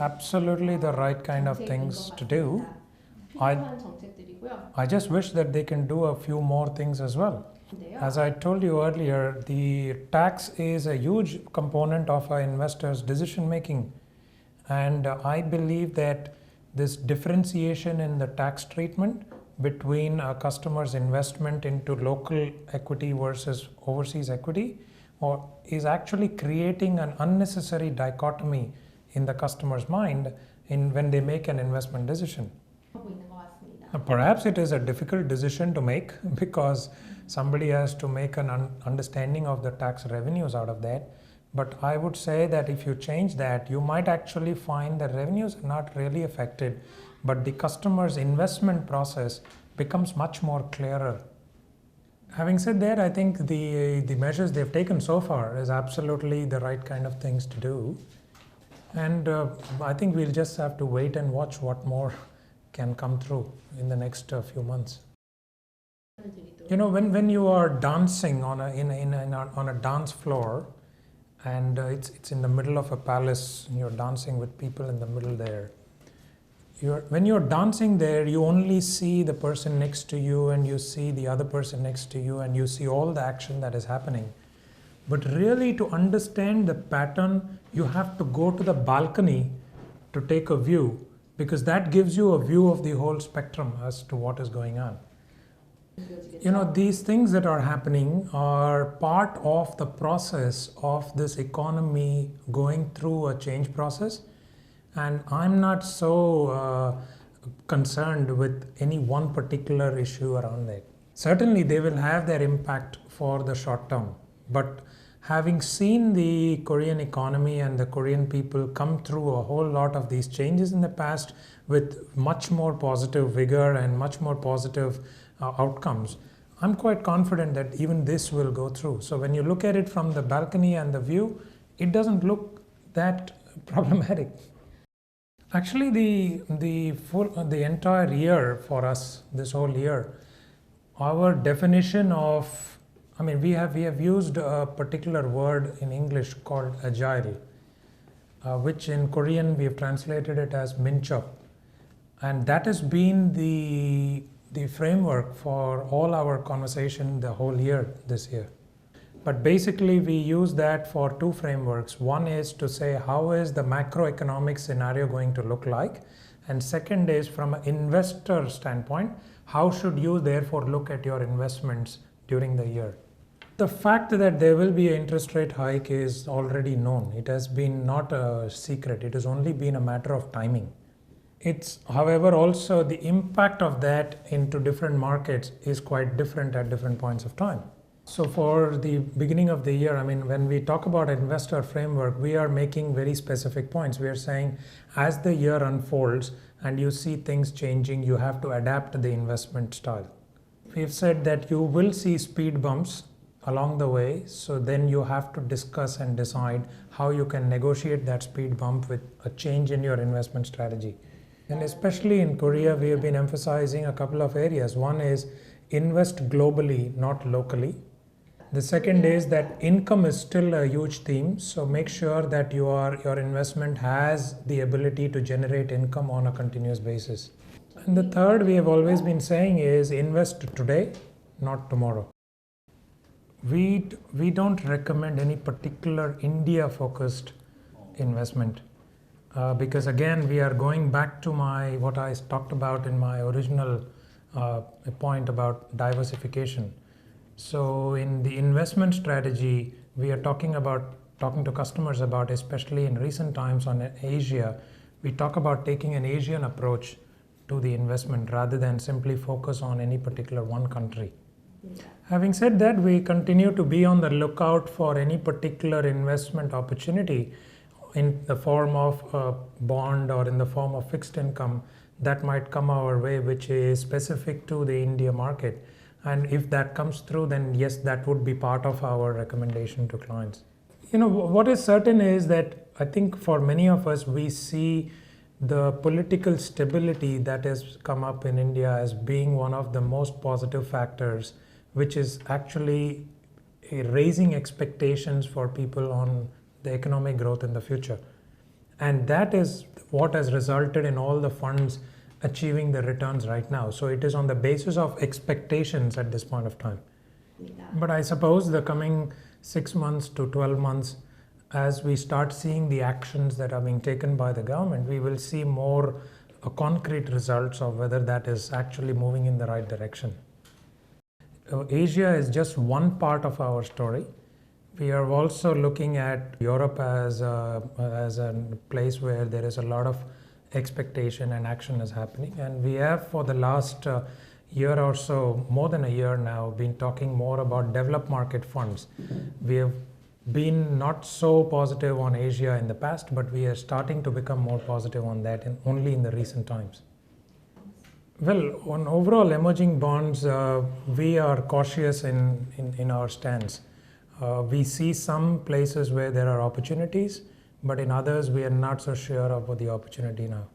absolutely the right kind of things to do. I just wish that they can do a few more things as well. As I told you earlier, the tax is a huge component of our investors' decision making. And I believe that this differentiation in the tax treatment between a customer's investment into local equity versus overseas equity is actually creating an unnecessary dichotomy in the customer's mind when they make an investment decision. Perhaps it is a difficult decision to make because somebody has to make an understanding of the tax revenues out of that. But I would say that if you change that, you might actually find the revenues are not really affected, but the customer's investment process becomes much more clearer. Having said that, I think the measures they've taken so far is absolutely the right kind of things to do. And I think we'll just have to wait and watch what more can come through in the next few months. You know, when you are dancing on a dance floor, and it's in the middle of a palace, and you're dancing with people in the middle there. When you're dancing there, you only see the person next to you, and you see the other person next to you, and you see all the action that is happening. But really, to understand the pattern, you have to go to the balcony to take a view, because that gives you a view of the whole spectrum as to what is going on. You know, these things that are happening are part of the process of this economy going through a change process. And I'm not so concerned with any one particular issue around that. Certainly, they will have their impact for the short term. But having seen the Korean economy and the Korean people come through a whole lot of these changes in the past with much more positive vigor and much more positive outcomes, I'm quite confident that even this will go through. So when you look at it from the balcony and the view, it doesn't look that problematic. Actually, the entire year for us, this whole year, our definition of, we have used a particular word in English called agile, which in Korean we have translated it as minchop, and that has been the framework for all our conversation the whole year this year. But basically we use that for two frameworks. One is to say how is the macroeconomic scenario going to look like, and second is from an investor standpoint, how should you therefore look at your investments during the year. The fact that there will be an interest rate hike is already known. It has been not a secret. It has only been a matter of timing. It's, however, also the impact of that into different markets is quite different at different points of time. So for the beginning of the year, when we talk about investor framework, we are making very specific points. We are saying as the year unfolds and you see things changing, you have to adapt the investment style. We've said that you will see speed bumps along the way, so then you have to discuss and decide how you can negotiate that speed bump with a change in your investment strategy. And especially in Korea, we have been emphasizing a couple of areas. One is invest globally, not locally. The second is that income is still a huge theme, so make sure that your investment has the ability to generate income on a continuous basis. And the third we have always been saying is invest today, not tomorrow. We don't recommend any particular India-focused investment because again we are going back to what I talked about in my original point about diversification. So in the investment strategy, we are talking to customers about, especially in recent times on Asia, we talk about taking an Asian approach to the investment rather than simply focus on any particular one country. Yeah. Having said that, we continue to be on the lookout for any particular investment opportunity in the form of a bond or in the form of fixed income that might come our way, which is specific to the India market. And if that comes through, then yes, that would be part of our recommendation to clients. What is certain is that I think for many of us, we see the political stability that has come up in India as being one of the most positive factors, which is actually raising expectations for people on the economic growth in the future. And that is what has resulted in all the funds achieving the returns right now. So it is on the basis of expectations at this point of time. But I suppose the coming 6 months to 12 months, as we start seeing the actions that are being taken by the government, we will see more concrete results of whether that is actually moving in the right direction. Asia is just one part of our story. We are also looking at Europe as a place where there is a lot of expectation and action is happening. And we have for the last year or so, more than a year now, been talking more about developed market funds. We have been not so positive on Asia in the past, but we are starting to become more positive on that only in the recent times. Well, on overall emerging bonds, we are cautious in our stance. We see some places where there are opportunities, but in others we are not so sure about the opportunity now.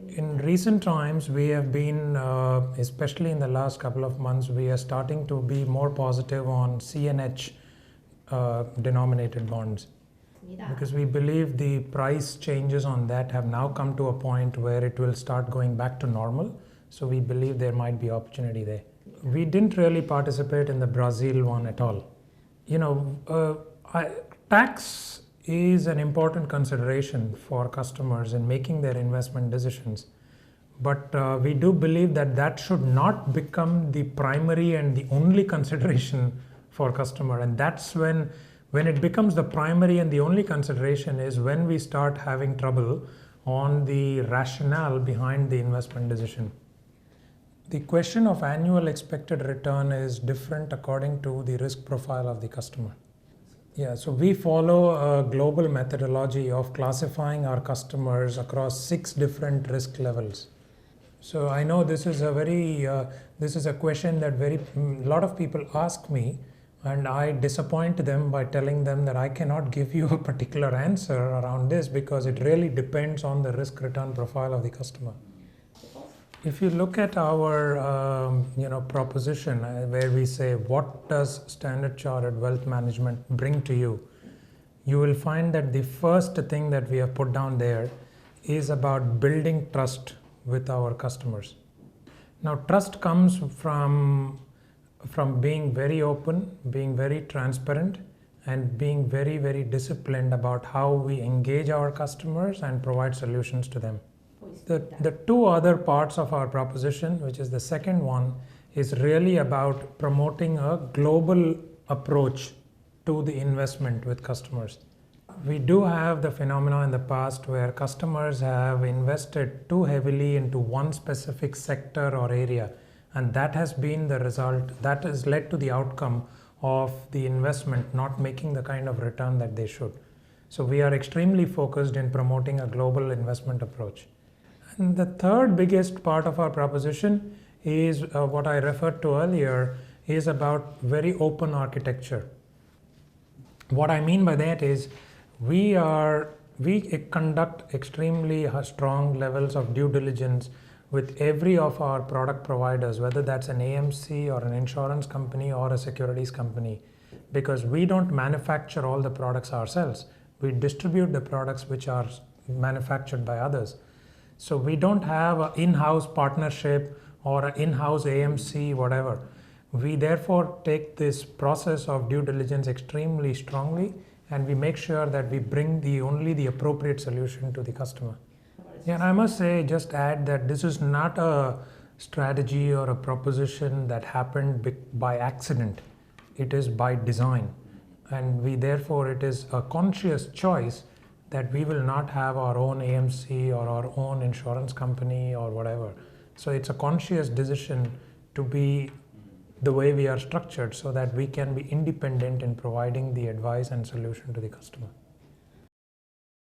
In recent times, we have been, especially in the last couple of months, we are starting to be more positive on CNH denominated bonds, because we believe the price changes on that have now come to a point where it will start going back to normal. So we believe there might be opportunity there. We didn't really participate in the Brazil one at all. You know, tax is an important consideration for customers in making their investment decisions. But we do believe that that should not become the primary and the only consideration for customer. And that's when it becomes the primary and the only consideration is when we start having trouble on the rationale behind the investment decision. The question of annual expected return is different according to the risk profile of the customer. Yeah, so we follow a global methodology of classifying our customers across 6 different risk levels. So I know this is a question that a lot of people ask me, and I disappoint them by telling them that I cannot give you a particular answer around this because it really depends on the risk return profile of the customer. If you look at our proposition where we say, what does Standard Chartered Wealth Management bring to you? You will find that the first thing that we have put down there is about building trust with our customers. Now, trust comes from being very open, being very transparent, and being very, very disciplined about how we engage our customers and provide solutions to them. The 2 other parts of our proposition, which is the second one, is really about promoting a global approach to the investment with customers. We do have the phenomena in the past where customers have invested too heavily into one specific sector or area, and that has been the result, that has led to the outcome of the investment not making the kind of return that they should. So we are extremely focused in promoting a global investment approach. And the third biggest part of our proposition is what I referred to earlier, is about very open architecture. What I mean by that is we conduct extremely strong levels of due diligence with every of our product providers, whether that's an AMC or an insurance company or a securities company, because we don't manufacture all the products ourselves. We distribute the products which are manufactured by others. So we don't have an in-house partnership or an in-house AMC, whatever. We therefore take this process of due diligence extremely strongly, and we make sure that we bring only the appropriate solution to the customer. Yeah, and I must say, just add that this is not a strategy or a proposition that happened by accident. It is by design. And therefore, it is a conscious choice that we will not have our own AMC or our own insurance company or whatever. So it's a conscious decision to be the way we are structured so that we can be independent in providing the advice and solution to the customer.